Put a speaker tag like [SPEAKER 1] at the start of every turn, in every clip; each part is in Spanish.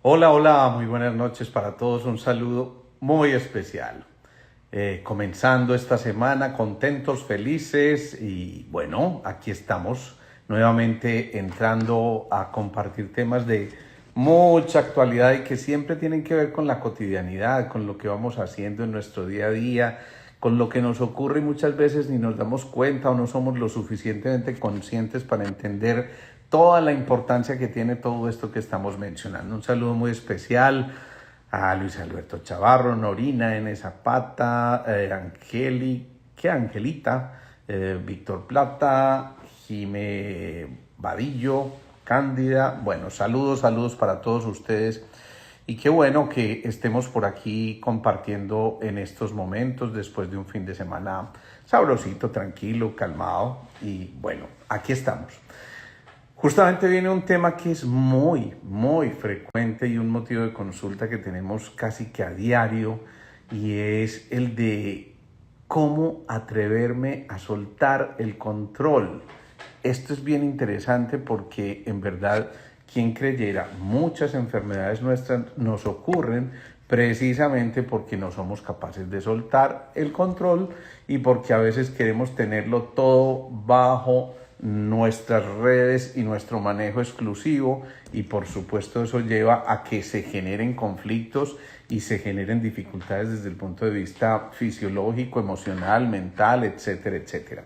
[SPEAKER 1] Hola, hola, muy buenas noches para todos. Un saludo muy especial. Comenzando esta semana contentos, felices y bueno, aquí estamos nuevamente entrando a compartir temas de mucha actualidad y que siempre tienen que ver con la cotidianidad, con lo que vamos haciendo en nuestro día a día, con lo que nos ocurre y muchas veces ni nos damos cuenta o no somos lo suficientemente conscientes para entender toda la importancia que tiene todo esto que estamos mencionando. Un saludo muy especial a Luis Alberto Chavarro, Norina N. Zapata, Angelita, Víctor Plata, Jime Vadillo, Cándida. Bueno, saludos para todos ustedes. Y qué bueno que estemos por aquí compartiendo en estos momentos después de un fin de semana sabrosito, tranquilo, calmado. Y bueno, aquí estamos. Justamente viene un tema que es muy frecuente y un motivo de consulta que tenemos casi que a diario y es el de cómo atreverme a soltar el control. Esto es bien interesante porque en verdad, quien creyera, muchas enfermedades nuestras nos ocurren precisamente porque no somos capaces de soltar el control y porque a veces queremos tenerlo todo bajo nuestras redes y nuestro manejo exclusivo, y por supuesto eso lleva a que se generen conflictos y se generen dificultades desde el punto de vista fisiológico, emocional, mental, etcétera, etcétera.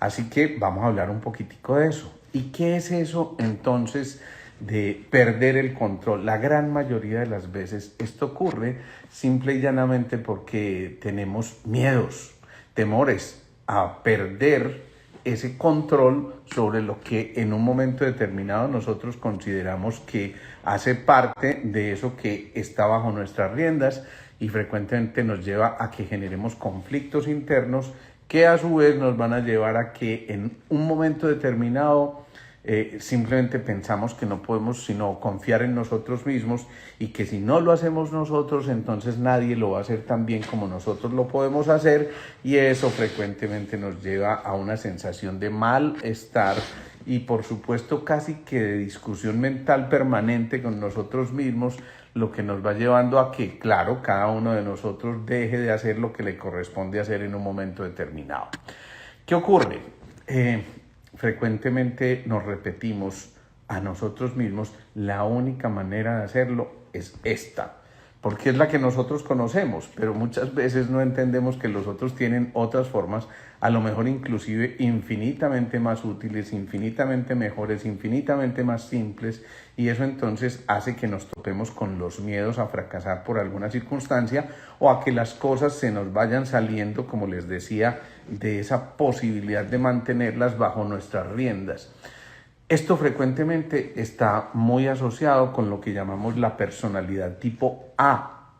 [SPEAKER 1] Así que vamos a hablar un poquitico de eso. ¿Y qué es eso entonces de perder el control? La gran mayoría de las veces esto ocurre simple y llanamente porque tenemos miedos, temores a perder ese control sobre lo que en un momento determinado nosotros consideramos que hace parte de eso que está bajo nuestras riendas, y frecuentemente nos lleva a que generemos conflictos internos que a su vez nos van a llevar a que en un momento determinado simplemente pensamos que no podemos sino confiar en nosotros mismos, y que si no lo hacemos nosotros, entonces nadie lo va a hacer tan bien como nosotros lo podemos hacer, y eso frecuentemente nos lleva a una sensación de malestar y por supuesto casi que de discusión mental permanente con nosotros mismos, lo que nos va llevando a que, claro, cada uno de nosotros deje de hacer lo que le corresponde hacer en un momento determinado. ¿Qué ocurre? Frecuentemente nos repetimos a nosotros mismos: la única manera de hacerlo es esta, porque es la que nosotros conocemos, pero muchas veces no entendemos que los otros tienen otras formas, a lo mejor inclusive infinitamente más útiles, infinitamente mejores, infinitamente más simples, y eso entonces hace que nos topemos con los miedos a fracasar por alguna circunstancia, o a que las cosas se nos vayan saliendo, como les decía, de esa posibilidad de mantenerlas bajo nuestras riendas. Esto frecuentemente está muy asociado con lo que llamamos la personalidad tipo A.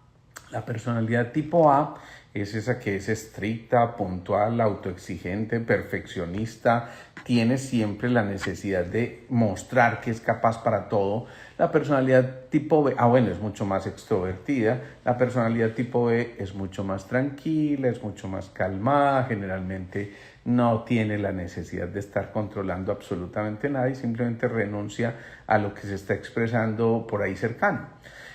[SPEAKER 1] La personalidad tipo A es esa que es estricta, puntual, autoexigente, perfeccionista, tiene siempre la necesidad de mostrar que es capaz para todo. La personalidad tipo B, bueno, es mucho más extrovertida. La personalidad tipo B es mucho más tranquila, es mucho más calmada, generalmente no tiene la necesidad de estar controlando absolutamente nada y simplemente renuncia a lo que se está expresando por ahí cercano.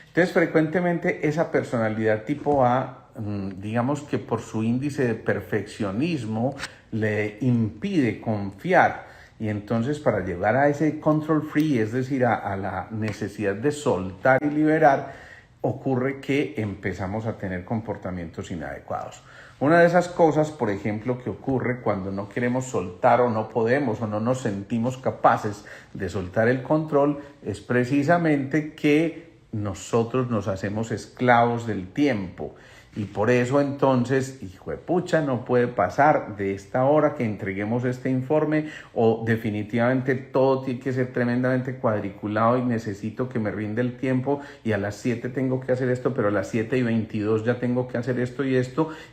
[SPEAKER 1] Entonces, frecuentemente esa personalidad tipo A, digamos que por su índice de perfeccionismo, le impide confiar. Y entonces, para llegar a ese control free, es decir, a la necesidad de soltar y liberar, ocurre que empezamos a tener comportamientos inadecuados. Una de esas cosas, por ejemplo, que ocurre cuando no queremos soltar o no podemos o no nos sentimos capaces de soltar el control, es precisamente que nosotros nos hacemos esclavos del tiempo. Y por eso entonces, hijo de pucha, no puede pasar de esta hora que entreguemos este informe, o definitivamente todo tiene que ser tremendamente cuadriculado y necesito que me rinde el tiempo, y a las 7 tengo que hacer esto, pero a las 7:22 ya tengo que hacer esto,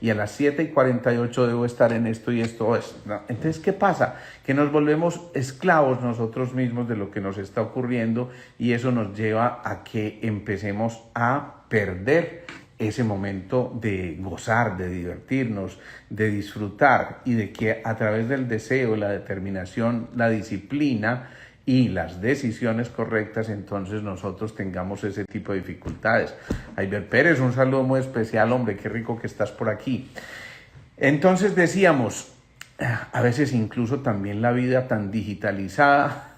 [SPEAKER 1] y a las 7:48 debo estar en esto y esto. ¿No? Entonces, ¿qué pasa? Que nos volvemos esclavos nosotros mismos de lo que nos está ocurriendo, y eso nos lleva a que empecemos a perder ese momento de gozar, de divertirnos, de disfrutar, y de que a través del deseo, la determinación, la disciplina y las decisiones correctas, entonces nosotros tengamos ese tipo de dificultades. Ayber Pérez, un saludo muy especial, hombre, qué rico que estás por aquí. Entonces decíamos, a veces incluso también la vida tan digitalizada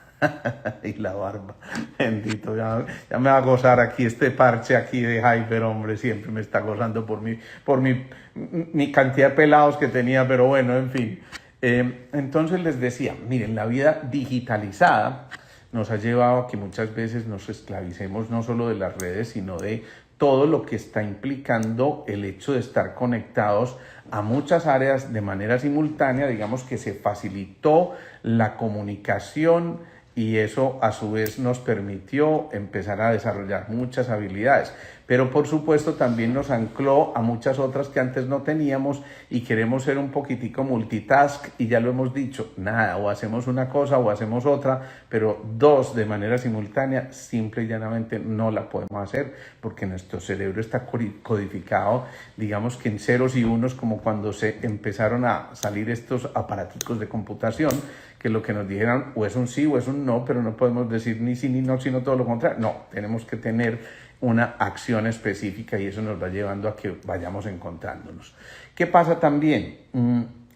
[SPEAKER 1] y la barba, bendito, ya me va a gozar aquí este parche aquí de Hyper, hombre, siempre me está gozando por mi cantidad de pelados que tenía, pero bueno, en fin. Entonces les decía, miren, la vida digitalizada nos ha llevado a que muchas veces nos esclavicemos no solo de las redes, sino de todo lo que está implicando el hecho de estar conectados a muchas áreas de manera simultánea. Digamos que se facilitó la comunicación y eso a su vez nos permitió empezar a desarrollar muchas habilidades, pero por supuesto también nos ancló a muchas otras que antes no teníamos y queremos ser un poquitico multitask y ya lo hemos dicho, nada, o hacemos una cosa o hacemos otra, pero dos de manera simultánea simple y llanamente no la podemos hacer porque nuestro cerebro está codificado, digamos que en ceros y unos, como cuando se empezaron a salir estos aparaticos de computación, que lo que nos dijeran o es un sí o es un no, pero no podemos decir ni sí ni no, sino todo lo contrario. No, tenemos que tener una acción específica y eso nos va llevando a que vayamos encontrándonos. ¿Qué pasa también?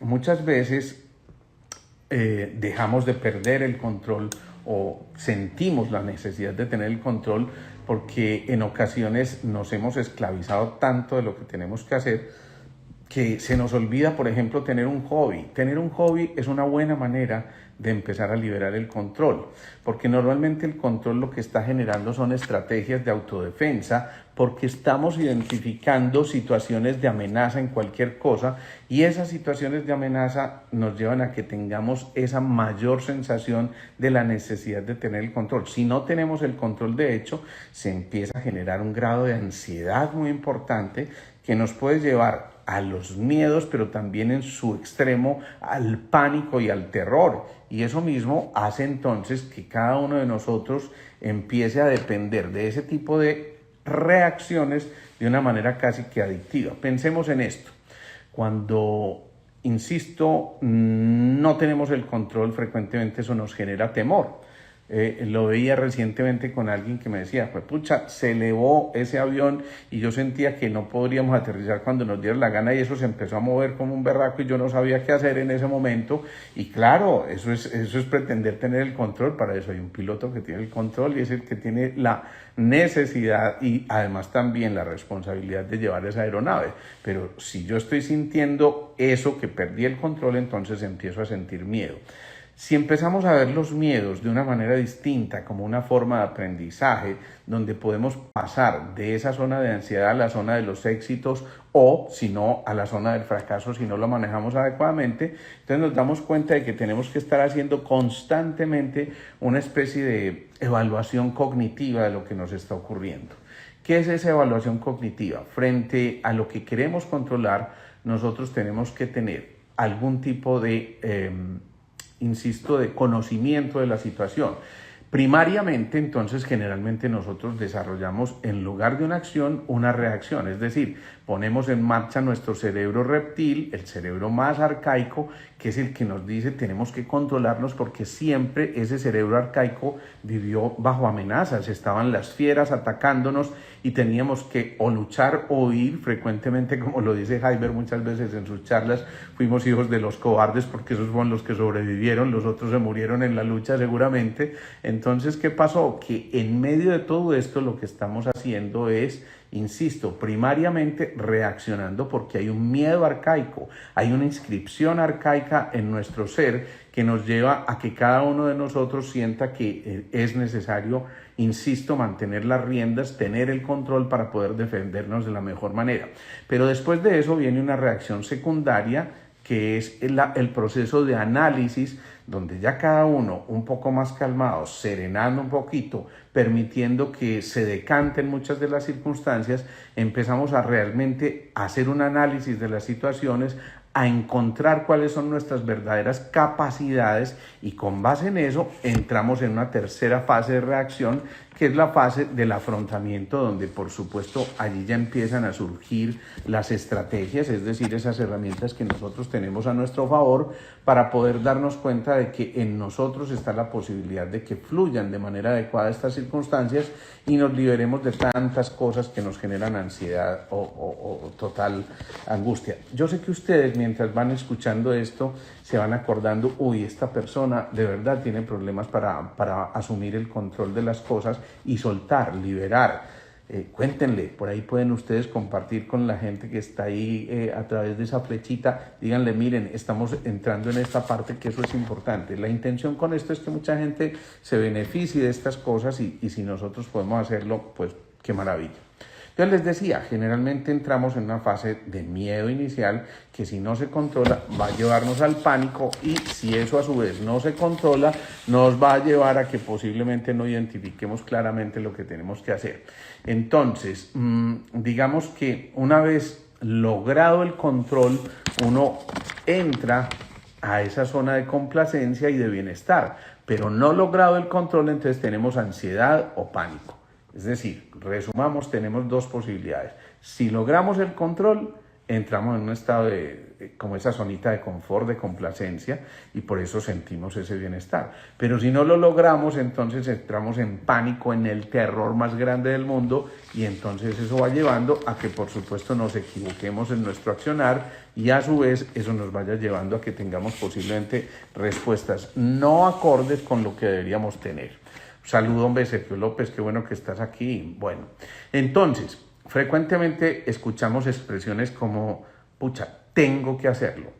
[SPEAKER 1] Muchas veces dejamos de perder el control o sentimos la necesidad de tener el control porque en ocasiones nos hemos esclavizado tanto de lo que tenemos que hacer que se nos olvida, por ejemplo, tener un hobby. Tener un hobby es una buena manera de empezar a liberar el control, porque normalmente el control lo que está generando son estrategias de autodefensa, porque estamos identificando situaciones de amenaza en cualquier cosa y esas situaciones de amenaza nos llevan a que tengamos esa mayor sensación de la necesidad de tener el control. Si no tenemos el control, de hecho, se empieza a generar un grado de ansiedad muy importante que nos puede llevar a los miedos, pero también en su extremo al pánico y al terror. Y eso mismo hace entonces que cada uno de nosotros empiece a depender de ese tipo de reacciones de una manera casi que adictiva. Pensemos en esto. Cuando, insisto, no tenemos el control, frecuentemente eso nos genera temor. Lo veía recientemente con alguien que me decía, pues pucha, se elevó ese avión y yo sentía que no podríamos aterrizar cuando nos diera la gana y eso se empezó a mover como un berraco y yo no sabía qué hacer en ese momento. Y claro, eso es pretender tener el control. Para eso hay un piloto que tiene el control y es el que tiene la necesidad y además también la responsabilidad de llevar esa aeronave. Pero si yo estoy sintiendo eso, que perdí el control, entonces empiezo a sentir miedo. Si empezamos a ver los miedos de una manera distinta, como una forma de aprendizaje, donde podemos pasar de esa zona de ansiedad a la zona de los éxitos o, si no, a la zona del fracaso, si no lo manejamos adecuadamente, entonces nos damos cuenta de que tenemos que estar haciendo constantemente una especie de evaluación cognitiva de lo que nos está ocurriendo. ¿Qué es esa evaluación cognitiva? Frente a lo que queremos controlar, nosotros tenemos que tener algún tipo de insisto, de conocimiento de la situación. Primariamente, entonces, generalmente nosotros desarrollamos, en lugar de una acción, una reacción. Es decir, ponemos en marcha nuestro cerebro reptil, el cerebro más arcaico, que es el que nos dice tenemos que controlarnos porque siempre ese cerebro arcaico vivió bajo amenazas. Estaban las fieras atacándonos y teníamos que o luchar o huir. Frecuentemente, como lo dice Hyber muchas veces en sus charlas, fuimos hijos de los cobardes porque esos fueron los que sobrevivieron, los otros se murieron en la lucha seguramente. Entonces, ¿qué pasó? Que en medio de todo esto lo que estamos haciendo es, insisto, primariamente reaccionando porque hay un miedo arcaico, hay una inscripción arcaica en nuestro ser que nos lleva a que cada uno de nosotros sienta que es necesario, insisto, mantener las riendas, tener el control para poder defendernos de la mejor manera. Pero después de eso viene una reacción secundaria que es el proceso de análisis, donde ya cada uno un poco más calmado, serenando un poquito, permitiendo que se decanten muchas de las circunstancias, empezamos a realmente hacer un análisis de las situaciones, a encontrar cuáles son nuestras verdaderas capacidades y con base en eso entramos en una tercera fase de reacción que es la fase del afrontamiento, donde por supuesto allí ya empiezan a surgir las estrategias, es decir, esas herramientas que nosotros tenemos a nuestro favor para poder darnos cuenta de que en nosotros está la posibilidad de que fluyan de manera adecuada estas circunstancias y nos liberemos de tantas cosas que nos generan ansiedad o total angustia. Yo sé que ustedes, mientras van escuchando esto, se van acordando, uy, esta persona de verdad tiene problemas para asumir el control de las cosas y soltar, liberar. Cuéntenle, por ahí pueden ustedes compartir con la gente que está ahí a través de esa flechita, díganle, miren, estamos entrando en esta parte, que eso es importante. La intención con esto es que mucha gente se beneficie de estas cosas y si nosotros podemos hacerlo, pues qué maravilla. Yo les decía, generalmente entramos en una fase de miedo inicial que si no se controla va a llevarnos al pánico y si eso a su vez no se controla nos va a llevar a que posiblemente no identifiquemos claramente lo que tenemos que hacer. Entonces, digamos que una vez logrado el control, uno entra a esa zona de complacencia y de bienestar, pero no logrado el control, entonces tenemos ansiedad o pánico. Es decir, resumamos, tenemos dos posibilidades. Si logramos el control, entramos en un estado como esa zonita de confort, de complacencia, y por eso sentimos ese bienestar. Pero si no lo logramos, entonces entramos en pánico, en el terror más grande del mundo, y entonces eso va llevando a que, por supuesto, nos equivoquemos en nuestro accionar, y a su vez eso nos vaya llevando a que tengamos posiblemente respuestas no acordes con lo que deberíamos tener. Saludo, hombre, Sergio López, qué bueno que estás aquí. Bueno, entonces, frecuentemente escuchamos expresiones como, pucha, tengo que hacerlo.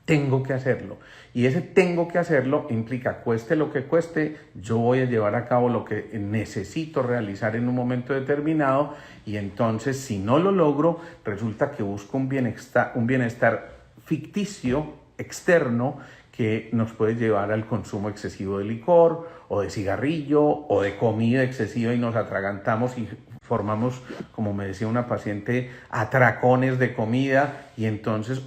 [SPEAKER 1] Tengo que hacerlo. Y ese tengo que hacerlo implica, cueste lo que cueste, yo voy a llevar a cabo lo que necesito realizar en un momento determinado y entonces si no lo logro, resulta que busco un bienestar ficticio, externo, que nos puede llevar al consumo excesivo de licor o de cigarrillo o de comida excesiva y nos atragantamos y formamos, como me decía una paciente, atracones de comida y entonces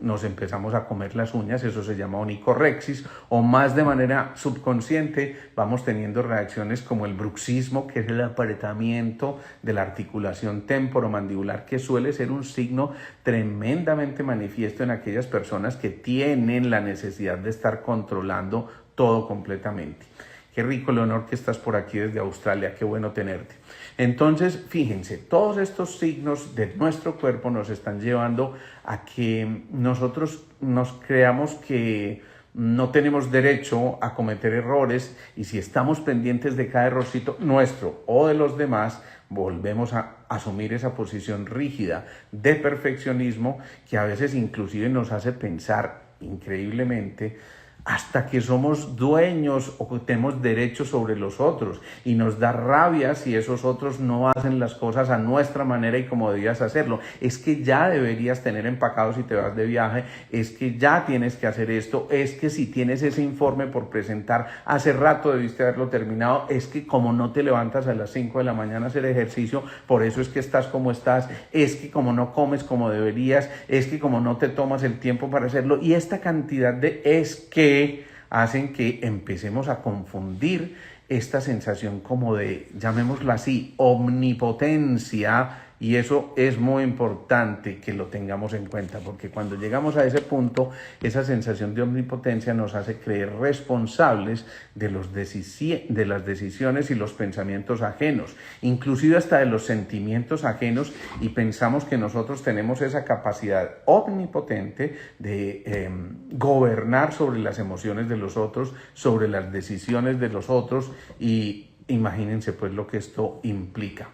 [SPEAKER 1] nos empezamos a comer las uñas, eso se llama onicorexis, o más de manera subconsciente vamos teniendo reacciones como el bruxismo, que es el apretamiento de la articulación temporomandibular, que suele ser un signo tremendamente manifiesto en aquellas personas que tienen la necesidad de estar controlando todo completamente. Qué rico, Leonor, que estás por aquí desde Australia, qué bueno tenerte. Entonces, fíjense, todos estos signos de nuestro cuerpo nos están llevando a que nosotros nos creamos que no tenemos derecho a cometer errores y si estamos pendientes de cada errorcito nuestro o de los demás, volvemos a asumir esa posición rígida de perfeccionismo que a veces inclusive nos hace pensar increíblemente hasta que somos dueños o tenemos derechos sobre los otros y nos da rabia si esos otros no hacen las cosas a nuestra manera y como debías hacerlo. Es que ya deberías tener empacado si te vas de viaje, es que ya tienes que hacer esto, es que si tienes ese informe por presentar, hace rato debiste haberlo terminado, es que como no te levantas a las 5 de la mañana a hacer ejercicio, por eso es que estás como estás, es que como no comes como deberías, es que como no te tomas el tiempo para hacerlo y esta cantidad de es que hacen que empecemos a confundir esta sensación como de, llamémosla así, omnipotencia, y eso es muy importante que lo tengamos en cuenta, porque cuando llegamos a ese punto, esa sensación de omnipotencia nos hace creer responsables de las decisiones y los pensamientos ajenos, inclusive hasta de los sentimientos ajenos, y pensamos que nosotros tenemos esa capacidad omnipotente de gobernar sobre las emociones de los otros, sobre las decisiones de los otros, y imagínense pues lo que esto implica.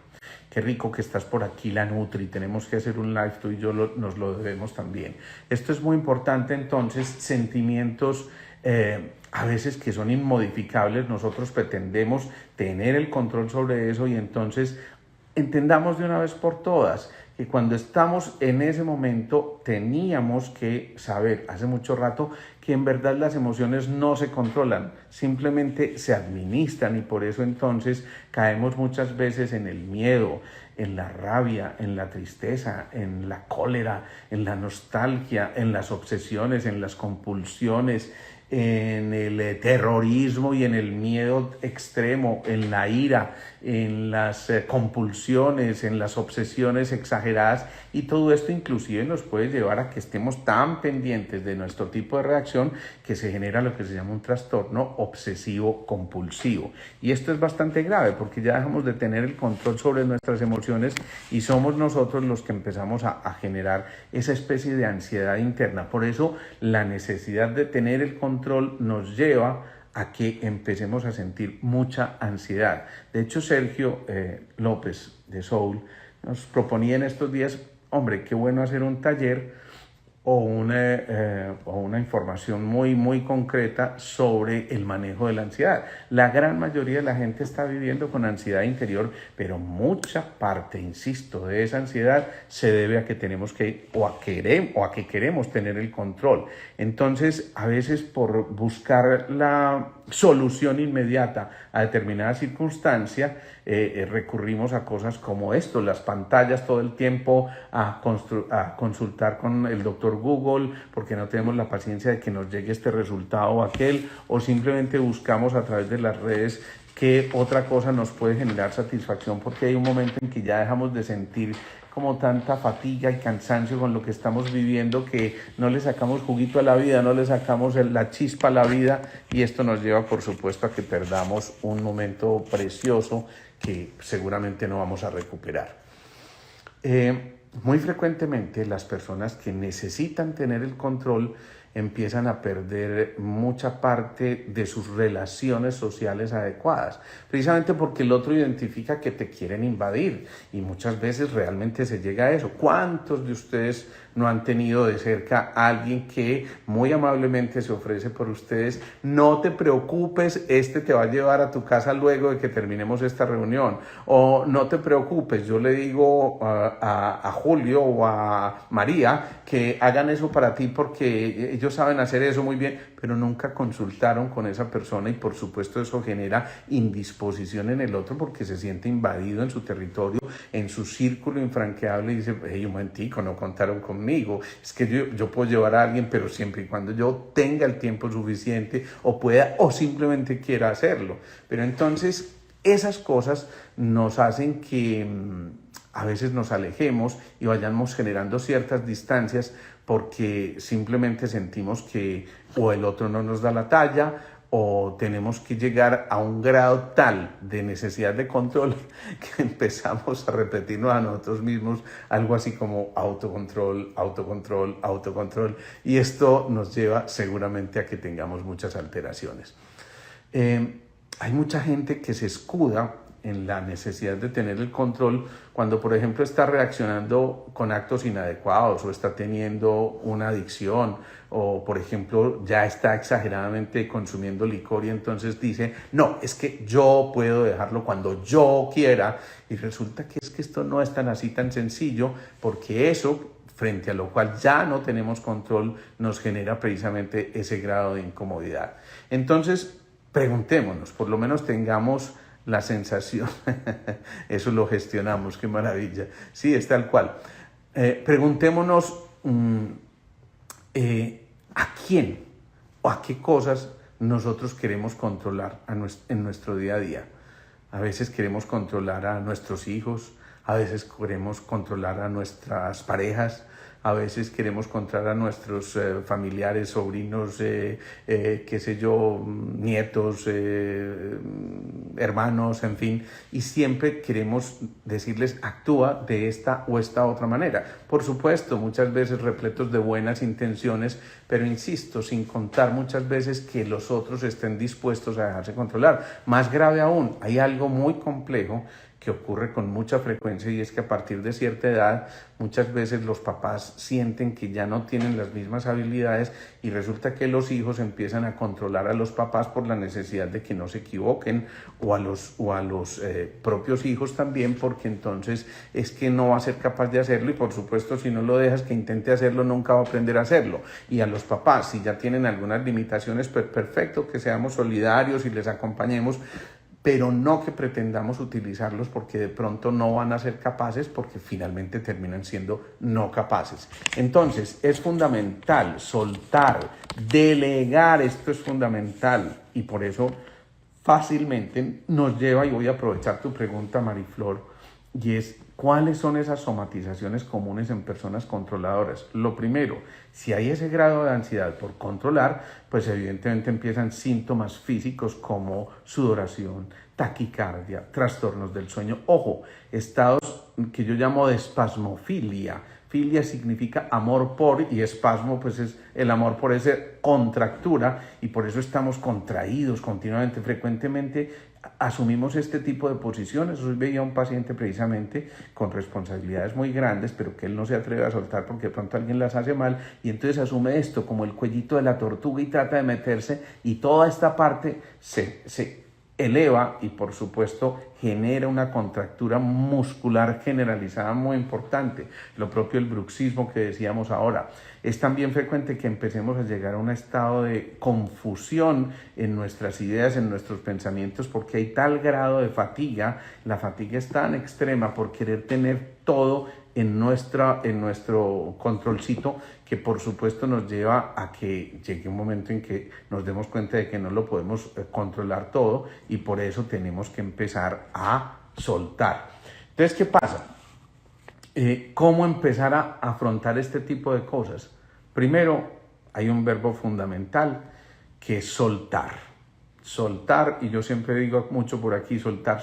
[SPEAKER 1] Qué rico que estás por aquí, la Nutri. Tenemos que hacer un live, tú y yo nos lo debemos también. Esto es muy importante, entonces, sentimientos a veces que son inmodificables. Nosotros pretendemos tener el control sobre eso y entonces entendamos de una vez por todas que cuando estamos en ese momento teníamos que saber hace mucho rato que en verdad las emociones no se controlan, simplemente se administran y por eso entonces caemos muchas veces en el miedo, en la rabia, en la tristeza, en la cólera, en la nostalgia, en las obsesiones, en las compulsiones, en el terrorismo y en el miedo extremo, en la ira, en las compulsiones, en las obsesiones exageradas, y todo esto inclusive nos puede llevar a que estemos tan pendientes de nuestro tipo de reacción que se genera lo que se llama un trastorno obsesivo compulsivo. Y esto es bastante grave porque ya dejamos de tener el control sobre nuestras emociones y somos nosotros los que empezamos a generar esa especie de ansiedad interna. Por eso la necesidad de tener el control nos lleva a que empecemos a sentir mucha ansiedad. De hecho, Sergio López de Soul nos proponía en estos días, hombre, qué bueno hacer un taller o una información muy concreta sobre el manejo de la ansiedad. La gran mayoría de la gente está viviendo con ansiedad interior, pero mucha parte, insisto, de esa ansiedad se debe a que tenemos que, o a que queremos tener el control. Entonces, a veces por buscar la solución inmediata a determinada circunstancia, recurrimos a cosas como esto, las pantallas todo el tiempo, a consultar con el doctor Google, porque no tenemos la paciencia de que nos llegue este resultado o aquel, o simplemente buscamos a través de las redes qué otra cosa nos puede generar satisfacción, porque hay un momento en que ya dejamos de sentir como tanta fatiga y cansancio con lo que estamos viviendo que no le sacamos juguito a la vida, no le sacamos la chispa a la vida, y esto nos lleva, por supuesto, a que perdamos un momento precioso que seguramente no vamos a recuperar. Muy frecuentemente las personas que necesitan tener el control empiezan a perder mucha parte de sus relaciones sociales adecuadas, precisamente porque el otro identifica que te quieren invadir, y muchas veces realmente se llega a eso. ¿Cuántos de ustedes no han tenido de cerca a alguien que muy amablemente se ofrece por ustedes? No te preocupes, este te va a llevar a tu casa luego de que terminemos esta reunión, o no te preocupes, yo le digo a Julio o a María que hagan eso para ti porque ellos saben hacer eso muy bien, pero nunca consultaron con esa persona, y por supuesto eso genera indisposición en el otro porque se siente invadido en su territorio, en su círculo infranqueable, y dice, hey, un momentico, no contaron conmigo, es que yo puedo llevar a alguien, pero siempre y cuando yo tenga el tiempo suficiente o pueda o simplemente quiera hacerlo. Pero entonces esas cosas nos hacen que a veces nos alejemos y vayamos generando ciertas distancias porque simplemente sentimos que o el otro no nos da la talla, o tenemos que llegar a un grado tal de necesidad de control que empezamos a repetirnos a nosotros mismos algo así como autocontrol, autocontrol, autocontrol, y esto nos lleva seguramente a que tengamos muchas alteraciones. Hay mucha gente que se escuda en la necesidad de tener el control cuando, por ejemplo, está reaccionando con actos inadecuados o está teniendo una adicción, o, por ejemplo, ya está exageradamente consumiendo licor y entonces dice, no, es que yo puedo dejarlo cuando yo quiera, y resulta que es que esto no es tan así, tan sencillo, porque eso, frente a lo cual ya no tenemos control, nos genera precisamente ese grado de incomodidad. Entonces, preguntémonos, por lo menos tengamos la sensación, eso lo gestionamos, qué maravilla, sí, es tal cual. Preguntémonos a quién o a qué cosas nosotros queremos controlar en nuestro día a día. A veces queremos controlar a nuestros hijos, a veces queremos controlar a nuestras parejas, a veces queremos controlar a nuestros familiares, sobrinos, qué sé yo, nietos, hermanos, en fin, y siempre queremos decirles, actúa de esta o esta otra manera. Por supuesto, muchas veces repletos de buenas intenciones, pero insisto, sin contar muchas veces que los otros estén dispuestos a dejarse controlar. Más grave aún, hay algo muy complejo que ocurre con mucha frecuencia, y es que a partir de cierta edad muchas veces los papás sienten que ya no tienen las mismas habilidades, y resulta que los hijos empiezan a controlar a los papás por la necesidad de que no se equivoquen, o a los propios hijos también, porque entonces es que no va a ser capaz de hacerlo, y por supuesto si no lo dejas que intente hacerlo nunca va a aprender a hacerlo. Y a los papás, si ya tienen algunas limitaciones, pues perfecto, que seamos solidarios y les acompañemos, pero no que pretendamos utilizarlos porque de pronto no van a ser capaces, porque finalmente terminan siendo no capaces. Entonces, es fundamental soltar, delegar, esto es fundamental, y por eso fácilmente nos lleva, y voy a aprovechar tu pregunta, Mariflor, y es, ¿cuáles son esas somatizaciones comunes en personas controladoras? Lo primero, si hay ese grado de ansiedad por controlar, pues evidentemente empiezan síntomas físicos como sudoración, taquicardia, trastornos del sueño. Ojo, estados que yo llamo de espasmofilia. Filia significa amor por, y espasmo pues es el amor por esa contractura, y por eso estamos contraídos continuamente, frecuentemente asumimos este tipo de posiciones. Hoy veía a un paciente precisamente con responsabilidades muy grandes, pero que él no se atreve a soltar porque de pronto alguien las hace mal, y entonces asume esto como el cuellito de la tortuga y trata de meterse, y toda esta parte se eleva y por supuesto genera una contractura muscular generalizada muy importante. Lo propio el bruxismo que decíamos ahora. Es también frecuente que empecemos a llegar a un estado de confusión en nuestras ideas, en nuestros pensamientos, porque hay tal grado de fatiga. La fatiga es tan extrema por querer tener todo en nuestro controlcito, que por supuesto nos lleva a que llegue un momento en que nos demos cuenta de que no lo podemos controlar todo, y por eso tenemos que empezar a soltar. Entonces, ¿qué pasa? ¿Cómo empezar a afrontar este tipo de cosas? Primero, hay un verbo fundamental que es soltar. Soltar, y yo siempre digo mucho por aquí, soltar,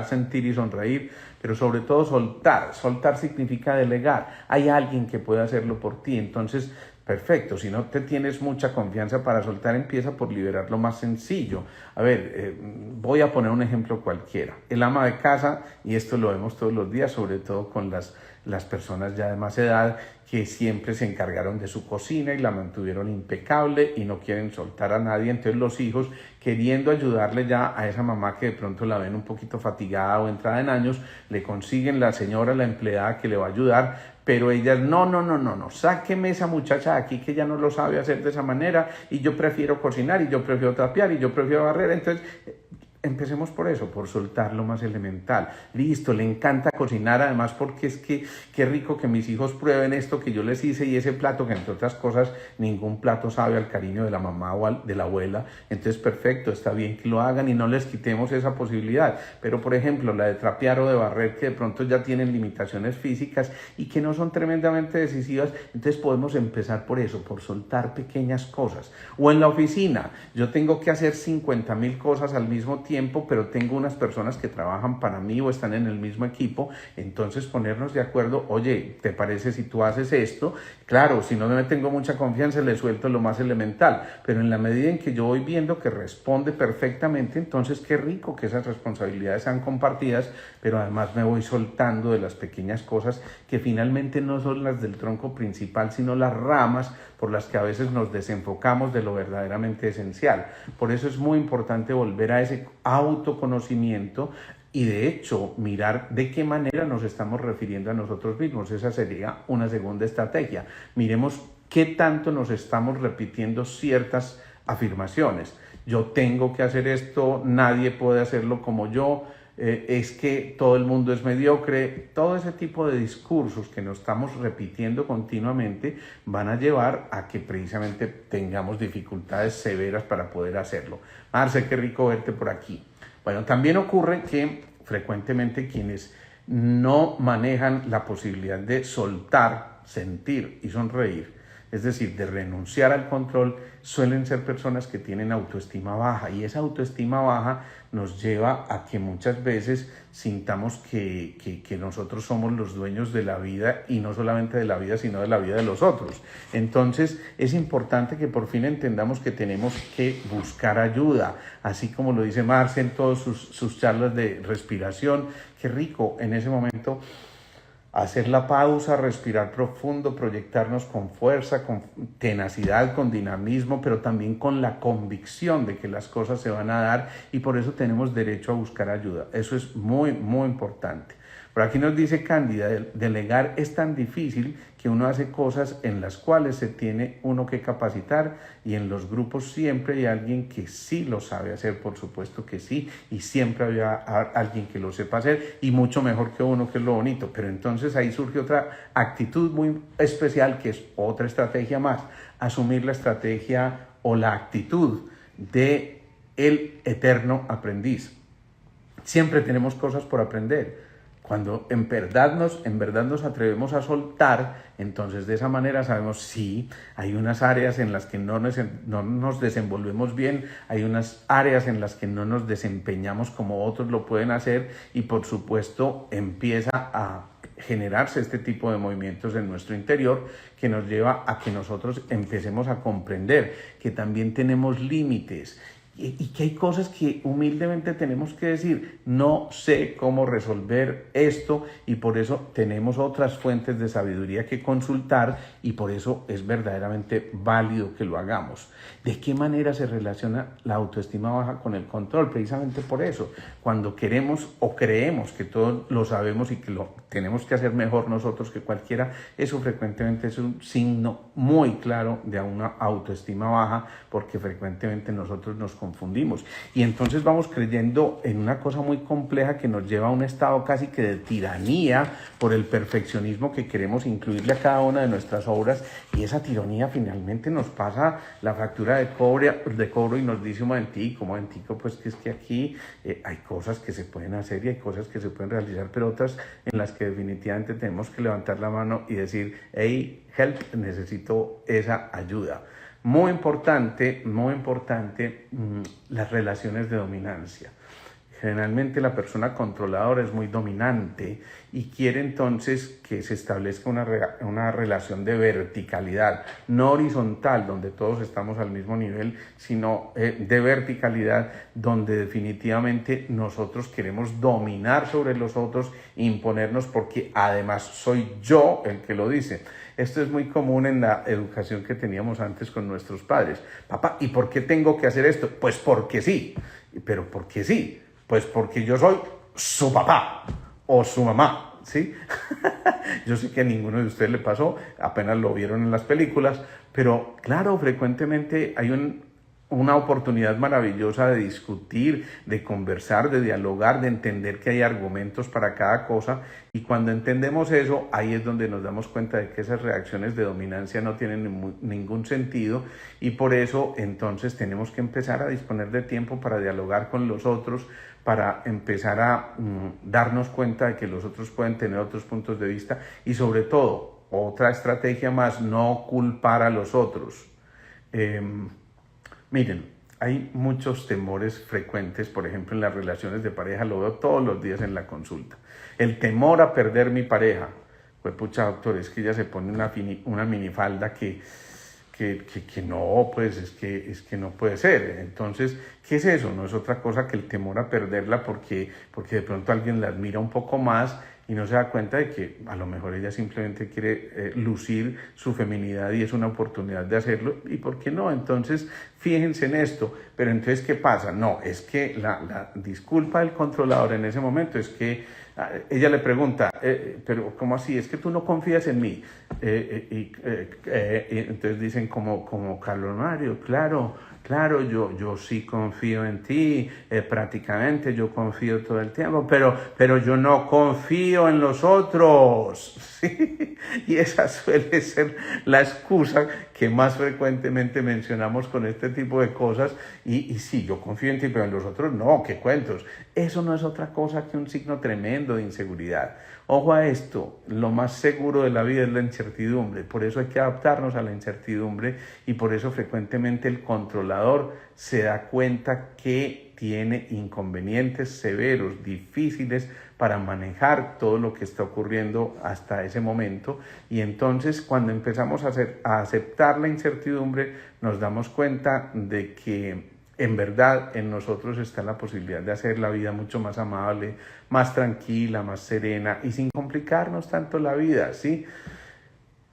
[SPEAKER 1] sentir y sonreír, pero sobre todo soltar. Soltar significa delegar. Hay alguien que puede hacerlo por ti, entonces, perfecto. Si no te tienes mucha confianza para soltar, empieza por liberar lo más sencillo. A ver, voy a poner un ejemplo cualquiera. El ama de casa, y esto lo vemos todos los días, sobre todo con las personas ya de más edad, que siempre se encargaron de su cocina y la mantuvieron impecable y no quieren soltar a nadie. Entonces los hijos, queriendo ayudarle ya a esa mamá que de pronto la ven un poquito fatigada o entrada en años, le consiguen la señora, la empleada que le va a ayudar, pero ellas, no, sáqueme esa muchacha de aquí que ya no lo sabe hacer de esa manera, y yo prefiero cocinar, y yo prefiero trapear, y yo prefiero barrer. Entonces, empecemos por eso, por soltar lo más elemental. Listo, le encanta cocinar, además porque es que qué rico que mis hijos prueben esto que yo les hice, y ese plato que entre otras cosas ningún plato sabe al cariño de la mamá o de la abuela. Entonces perfecto, está bien que lo hagan y no les quitemos esa posibilidad. Pero por ejemplo la de trapear o de barrer, que de pronto ya tienen limitaciones físicas y que no son tremendamente decisivas, entonces podemos empezar por eso, por soltar pequeñas cosas. O en la oficina, yo tengo que hacer 50,000 cosas al mismo tiempo, pero tengo unas personas que trabajan para mí o están en el mismo equipo, entonces ponernos de acuerdo. Oye, ¿te parece si tú haces esto? Claro, si no me tengo mucha confianza, le suelto lo más elemental, pero en la medida en que yo voy viendo que responde perfectamente, entonces qué rico que esas responsabilidades sean compartidas, pero además me voy soltando de las pequeñas cosas que finalmente no son las del tronco principal, sino las ramas por las que a veces nos desenfocamos de lo verdaderamente esencial. Por eso es muy importante volver a ese autoconocimiento y de hecho mirar de qué manera nos estamos refiriendo a nosotros mismos. Esa sería una segunda estrategia. Miremos qué tanto nos estamos repitiendo ciertas afirmaciones. Yo tengo que hacer esto, nadie puede hacerlo como yo, es que todo el mundo es mediocre. Todo ese tipo de discursos que nos estamos repitiendo continuamente van a llevar a que precisamente tengamos dificultades severas para poder hacerlo. Marce, qué rico verte por aquí. Bueno, también ocurre que frecuentemente quienes no manejan la posibilidad de soltar, sentir y sonreír, es decir, de renunciar al control, suelen ser personas que tienen autoestima baja, y esa autoestima baja nos lleva a que muchas veces sintamos que nosotros somos los dueños de la vida, y no solamente de la vida, sino de la vida de los otros. Entonces es importante que por fin entendamos que tenemos que buscar ayuda, así como lo dice Marce en todas sus charlas de respiración. Qué rico en ese momento hacer la pausa, respirar profundo, proyectarnos con fuerza, con tenacidad, con dinamismo, pero también con la convicción de que las cosas se van a dar, y por eso tenemos derecho a buscar ayuda. Eso es muy, muy importante. Por aquí nos dice Cándida, delegar es tan difícil que uno hace cosas en las cuales se tiene uno que capacitar y en los grupos siempre hay alguien que sí lo sabe hacer, por supuesto que sí, y siempre había alguien que lo sepa hacer y mucho mejor que uno, que es lo bonito. Pero entonces ahí surge otra actitud muy especial que es otra estrategia más, asumir la estrategia o la actitud de el eterno aprendiz. Siempre tenemos cosas por aprender. Cuando en verdad nos atrevemos a soltar, entonces de esa manera sabemos sí, hay unas áreas en las que no nos desenvolvemos bien, hay unas áreas en las que no nos desempeñamos como otros lo pueden hacer y por supuesto empieza a generarse este tipo de movimientos en nuestro interior que nos lleva a que nosotros empecemos a comprender que también tenemos límites y que hay cosas que humildemente tenemos que decir, no sé cómo resolver esto y por eso tenemos otras fuentes de sabiduría que consultar y por eso es verdaderamente válido que lo hagamos. ¿De qué manera se relaciona la autoestima baja con el control? Precisamente por eso, cuando queremos o creemos que todo lo sabemos y que lo tenemos que hacer mejor nosotros que cualquiera, eso frecuentemente es un signo muy claro de una autoestima baja porque frecuentemente nosotros nos confundimos y entonces vamos creyendo en una cosa muy compleja que nos lleva a un estado casi que de tiranía por el perfeccionismo que queremos incluirle a cada una de nuestras obras y esa tiranía finalmente nos pasa la factura de cobro y nos dice un momentico, pues que es que aquí hay cosas que se pueden hacer y hay cosas que se pueden realizar, pero otras en las que definitivamente tenemos que levantar la mano y decir, hey, help, necesito esa ayuda. Muy importante, las relaciones de dominancia. Generalmente la persona controladora es muy dominante y quiere entonces que se establezca una relación de verticalidad, no horizontal, donde todos estamos al mismo nivel, sino de verticalidad, donde definitivamente nosotros queremos dominar sobre los otros, imponernos, porque además soy yo el que lo dice. Esto es muy común en la educación que teníamos antes con nuestros padres. Papá, ¿y por qué tengo que hacer esto? Pues porque sí. ¿Pero por qué sí? Pues porque yo soy su papá o su mamá, ¿sí? Yo sé que a ninguno de ustedes le pasó, apenas lo vieron en las películas, pero claro, frecuentemente hay una oportunidad maravillosa de discutir, de conversar, de dialogar, de entender que hay argumentos para cada cosa y cuando entendemos eso, ahí es donde nos damos cuenta de que esas reacciones de dominancia no tienen ningún sentido y por eso entonces tenemos que empezar a disponer de tiempo para dialogar con los otros, para empezar a darnos cuenta de que los otros pueden tener otros puntos de vista y sobre todo, otra estrategia más, no culpar a los otros. Miren, hay muchos temores frecuentes, por ejemplo, en las relaciones de pareja, lo veo todos los días en la consulta. El temor a perder mi pareja. Pues pucha, doctor, es que ella se pone una minifalda que no, pues es que no puede ser. Entonces, ¿qué es eso? No es otra cosa que el temor a perderla porque de pronto alguien la admira un poco más y no se da cuenta de que a lo mejor ella simplemente quiere lucir su feminidad y es una oportunidad de hacerlo. ¿Y por qué no? Entonces, fíjense en esto. Pero entonces, ¿qué pasa? No, es que la disculpa del controlador en ese momento es que ella le pregunta, pero ¿cómo así? Es que tú no confías en mí. Y entonces dicen como Carlos Mario, claro, yo sí confío en ti, prácticamente yo confío todo el tiempo, pero yo no confío en los otros. ¿Sí? Y esa suele ser la excusa que más frecuentemente mencionamos con este tipo de cosas. Y sí, yo confío en ti, pero en los otros no, ¿qué cuentos? Eso no es otra cosa que un signo tremendo de inseguridad. Ojo a esto, lo más seguro de la vida es la incertidumbre, por eso hay que adaptarnos a la incertidumbre y por eso frecuentemente el controlador se da cuenta que tiene inconvenientes severos, difíciles para manejar todo lo que está ocurriendo hasta ese momento y entonces cuando empezamos a aceptar la incertidumbre nos damos cuenta de que en verdad en nosotros está la posibilidad de hacer la vida mucho más amable, más tranquila, más serena y sin complicarnos tanto la vida, ¿sí?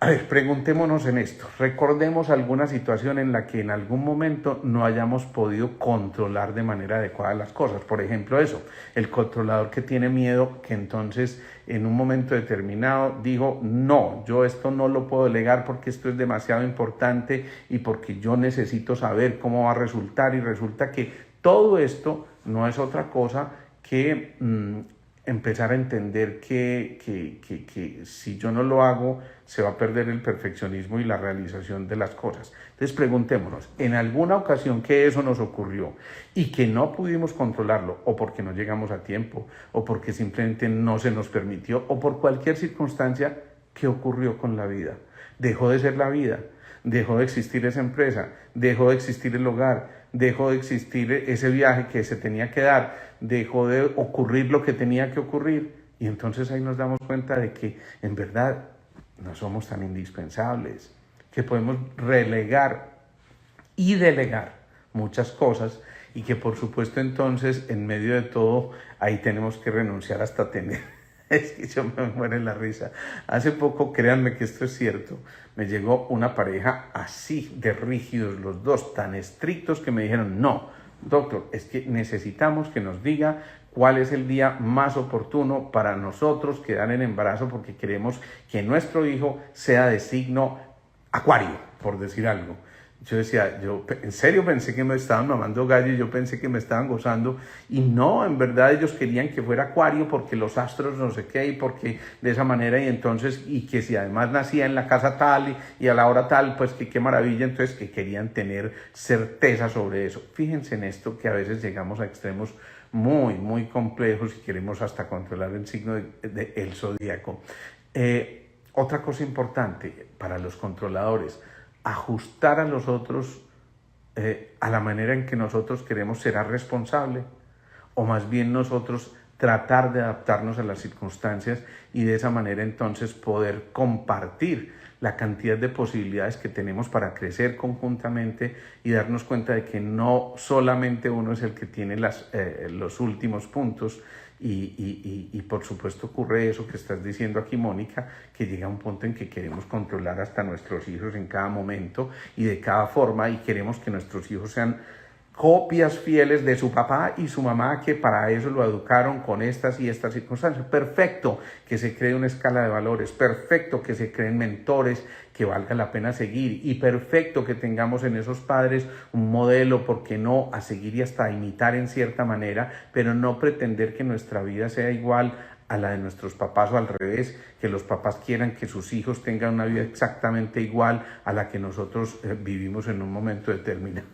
[SPEAKER 1] A ver, preguntémonos en esto. Recordemos alguna situación en la que en algún momento no hayamos podido controlar de manera adecuada las cosas. Por ejemplo, eso, el controlador que tiene miedo, que entonces en un momento determinado dijo, no, yo esto no lo puedo delegar porque esto es demasiado importante y porque yo necesito saber cómo va a resultar, y resulta que todo esto no es otra cosa que empezar a entender que si yo no lo hago, se va a perder el perfeccionismo y la realización de las cosas. Entonces preguntémonos, en alguna ocasión que eso nos ocurrió y que no pudimos controlarlo, o porque no llegamos a tiempo, o porque simplemente no se nos permitió, o por cualquier circunstancia, ¿qué ocurrió con la vida? Dejó de ser la vida, dejó de existir esa empresa, dejó de existir el hogar, dejó de existir ese viaje que se tenía que dar, dejó de ocurrir lo que tenía que ocurrir, y entonces ahí nos damos cuenta de que en verdad no somos tan indispensables, que podemos relegar y delegar muchas cosas, y que por supuesto entonces en medio de todo ahí tenemos que renunciar hasta tener. Es que yo me muero en la risa. Hace poco, créanme que esto es cierto, me llegó una pareja así de rígidos los dos, tan estrictos, que me dijeron, no, doctor, es que necesitamos que nos diga cuál es el día más oportuno para nosotros quedar en embarazo, porque queremos que nuestro hijo sea de signo Acuario, por decir algo. Yo decía, yo en serio pensé que me estaban mamando gallo, y yo pensé que me estaban gozando, y no, en verdad ellos querían que fuera Acuario porque los astros no sé qué, y porque de esa manera, y entonces, y que si además nacía en la casa tal y a la hora tal, pues que qué maravilla, entonces que querían tener certeza sobre eso. Fíjense en esto, que a veces llegamos a extremos muy, muy complejos y queremos hasta controlar el signo del zodíaco. Otra cosa importante para los controladores: ajustar a los otros a la manera en que nosotros queremos. ¿Será responsable? O más bien nosotros tratar de adaptarnos a las circunstancias, y de esa manera entonces poder compartir la cantidad de posibilidades que tenemos para crecer conjuntamente, y darnos cuenta de que no solamente uno es el que tiene los últimos puntos. Y por supuesto ocurre eso que estás diciendo aquí, Mónica, que llega un punto en que queremos controlar hasta nuestros hijos en cada momento y de cada forma, y queremos que nuestros hijos sean copias fieles de su papá y su mamá, que para eso lo educaron con estas y estas circunstancias. Perfecto que se cree una escala de valores, perfecto que se creen mentores que valga la pena seguir, y perfecto que tengamos en esos padres un modelo, ¿por qué no?, a seguir y hasta imitar en cierta manera, pero no pretender que nuestra vida sea igual a la de nuestros papás, o al revés, que los papás quieran que sus hijos tengan una vida exactamente igual a la que nosotros vivimos en un momento determinado.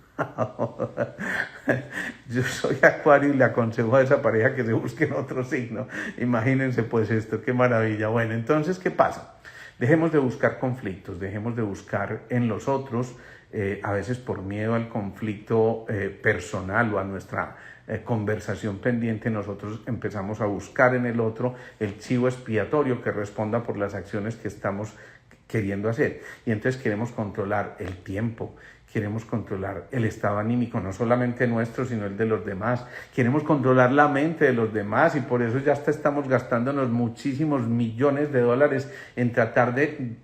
[SPEAKER 1] Yo soy Acuario y le aconsejo a esa pareja que se busquen otro signo. Imagínense pues esto, qué maravilla. Bueno, entonces, ¿qué pasa? Dejemos de buscar conflictos, dejemos de buscar en los otros, a veces por miedo al conflicto personal o a nuestra conversación pendiente. Nosotros empezamos a buscar en el otro el chivo expiatorio que responda por las acciones que estamos queriendo hacer, y entonces queremos controlar el tiempo, queremos controlar el estado anímico, no solamente nuestro, sino el de los demás, queremos controlar la mente de los demás, y por eso ya hasta estamos gastándonos muchísimos millones de dólares en tratar de...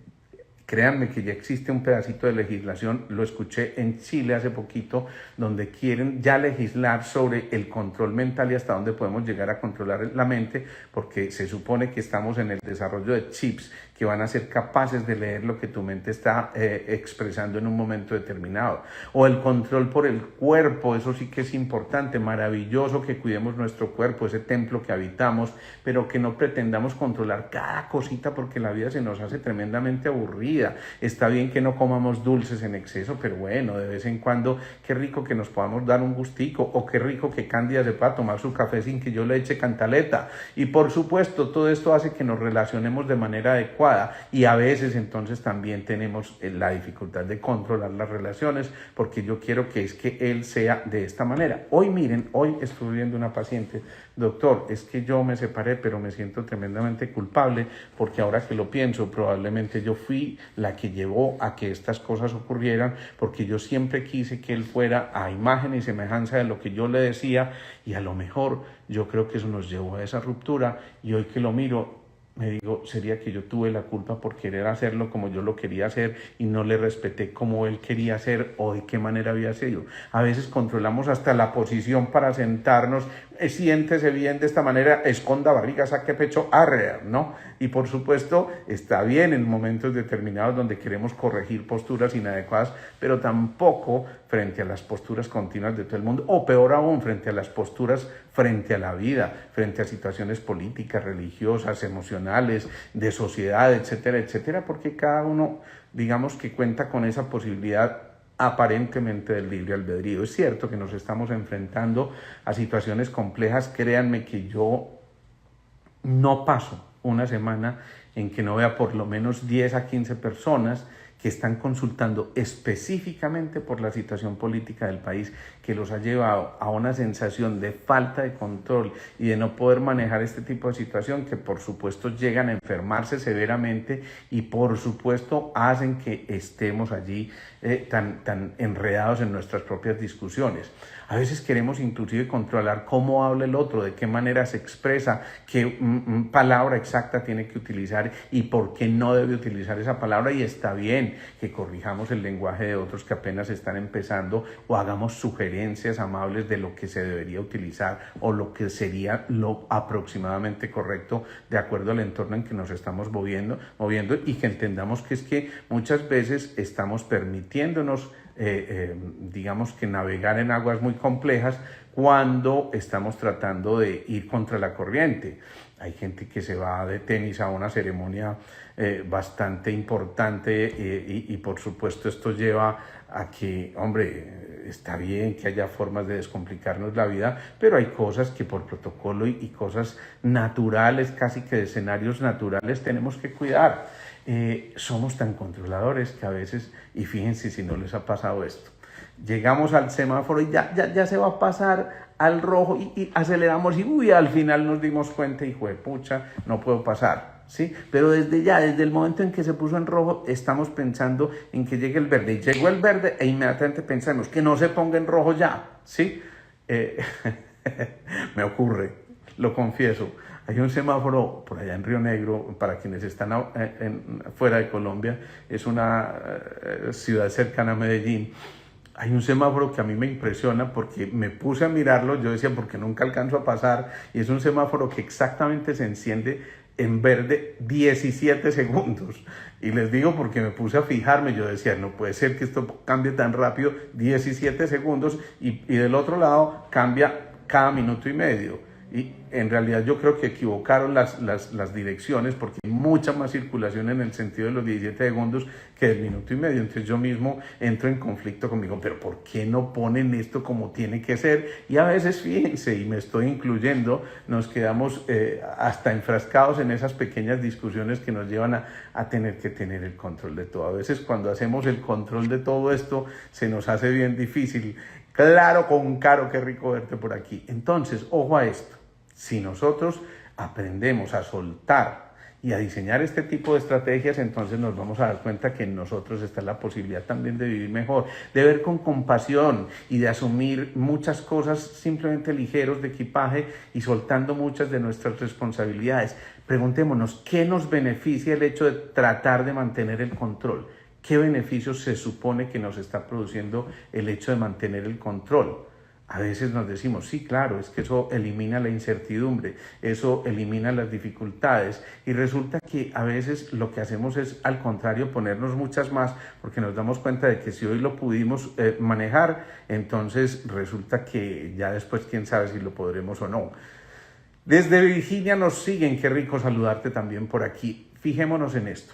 [SPEAKER 1] Créanme que ya existe un pedacito de legislación, lo escuché en Chile hace poquito, donde quieren ya legislar sobre el control mental y hasta dónde podemos llegar a controlar la mente, porque se supone que estamos en el desarrollo de chips que van a ser capaces de leer lo que tu mente está expresando en un momento determinado. O el control por el cuerpo, eso sí que es importante, maravilloso que cuidemos nuestro cuerpo, ese templo que habitamos, pero que no pretendamos controlar cada cosita, porque la vida se nos hace tremendamente aburrida. Está bien que no comamos dulces en exceso, pero bueno, de vez en cuando, qué rico que nos podamos dar un gustico, o qué rico que Cándida sepa tomar su café sin que yo le eche cantaleta. Y por supuesto, todo esto hace que nos relacionemos de manera adecuada, y a veces entonces también tenemos la dificultad de controlar las relaciones, porque yo quiero que es que él sea de esta manera. Hoy miren, hoy estuve viendo una paciente: doctor, es que yo me separé, pero me siento tremendamente culpable, porque ahora que lo pienso, probablemente yo fui la que llevó a que estas cosas ocurrieran, porque yo siempre quise que él fuera a imagen y semejanza de lo que yo le decía, y a lo mejor yo creo que eso nos llevó a esa ruptura, y hoy que lo miro, me digo, sería que yo tuve la culpa por querer hacerlo como yo lo quería hacer y no le respeté como él quería hacer o de qué manera había sido. A veces controlamos hasta la posición para sentarnos, siéntese bien de esta manera, esconda barriga, saque pecho, arre, ¿no? Y por supuesto está bien en momentos determinados donde queremos corregir posturas inadecuadas, pero tampoco frente a las posturas continuas de todo el mundo, o peor aún, frente a las posturas frente a la vida, frente a situaciones políticas, religiosas, emocionales, de sociedad, etcétera, etcétera, porque cada uno, digamos que cuenta con esa posibilidad aparentemente del libre albedrío. Es cierto que nos estamos enfrentando a situaciones complejas, créanme que yo no paso una semana en que no vea por lo menos 10 a 15 personas que están consultando específicamente por la situación política del país, que los ha llevado a una sensación de falta de control y de no poder manejar este tipo de situación, que por supuesto llegan a enfermarse severamente y por supuesto hacen que estemos allí tan enredados en nuestras propias discusiones. A veces queremos inclusive controlar cómo habla el otro, de qué manera se expresa, qué palabra exacta tiene que utilizar y por qué no debe utilizar esa palabra, y está bien que corrijamos el lenguaje de otros que apenas están empezando o hagamos sugerencias amables de lo que se debería utilizar o lo que sería lo aproximadamente correcto de acuerdo al entorno en que nos estamos moviendo y que entendamos que es que muchas veces estamos permitiéndonos digamos que navegar en aguas muy complejas cuando estamos tratando de ir contra la corriente. Hay gente que se va de tenis a una ceremonia bastante importante y por supuesto esto lleva a que, hombre, está bien que haya formas de descomplicarnos la vida, pero hay cosas que por protocolo y cosas naturales, casi que de escenarios naturales, tenemos que cuidar. Somos tan controladores que a veces, y fíjense si no les ha pasado esto, llegamos al semáforo y ya se va a pasar al rojo y aceleramos y uy, al final nos dimos cuenta, hijo de pucha, no puedo pasar, ¿sí? Pero desde el momento en que se puso en rojo, estamos pensando en que llegue el verde, y llegó el verde e inmediatamente pensamos que no se ponga en rojo ya, ¿sí? Me ocurre, lo confieso. Hay un semáforo por allá en Río Negro, para quienes están fuera de Colombia, es una ciudad cercana a Medellín. Hay un semáforo que a mí me impresiona porque me puse a mirarlo, yo decía, porque nunca alcanzo a pasar, y es un semáforo que exactamente se enciende en verde 17 segundos. Y les digo porque me puse a fijarme, yo decía, no puede ser que esto cambie tan rápido, 17 segundos, y del otro lado cambia cada minuto y medio. Y en realidad yo creo que equivocaron las direcciones, porque hay mucha más circulación en el sentido de los 17 segundos que del minuto y medio. Entonces yo mismo entro en conflicto conmigo, pero ¿por qué no ponen esto como tiene que ser? Y a veces, fíjense, y me estoy incluyendo, nos quedamos hasta enfrascados en esas pequeñas discusiones que nos llevan a tener que tener el control de todo. A veces cuando hacemos el control de todo esto se nos hace bien difícil. Claro, con Caro, qué rico verte por aquí. Entonces, ojo a esto. Si nosotros aprendemos a soltar y a diseñar este tipo de estrategias, entonces nos vamos a dar cuenta que en nosotros está la posibilidad también de vivir mejor, de ver con compasión y de asumir muchas cosas simplemente ligeros de equipaje y soltando muchas de nuestras responsabilidades. Preguntémonos, ¿qué nos beneficia el hecho de tratar de mantener el control? ¿Qué beneficios se supone que nos está produciendo el hecho de mantener el control? A veces nos decimos, sí, claro, es que eso elimina la incertidumbre, eso elimina las dificultades, y resulta que a veces lo que hacemos es, al contrario, ponernos muchas más, porque nos damos cuenta de que si hoy lo pudimos manejar, entonces resulta que ya después quién sabe si lo podremos o no. Desde Virginia nos siguen, qué rico saludarte también por aquí. Fijémonos en esto.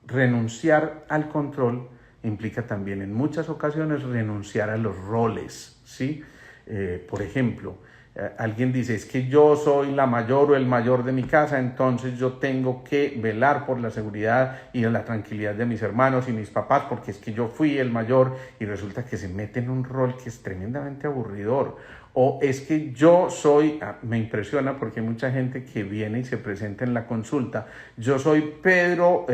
[SPEAKER 1] Renunciar al control implica también en muchas ocasiones renunciar a los roles, ¿sí? Por ejemplo, alguien dice, es que yo soy la mayor o el mayor de mi casa, entonces yo tengo que velar por la seguridad y la tranquilidad de mis hermanos y mis papás, porque es que yo fui el mayor, y resulta que se mete en un rol que es tremendamente aburridor. O es que yo soy, me impresiona porque hay mucha gente que viene y se presenta en la consulta, yo soy Pedro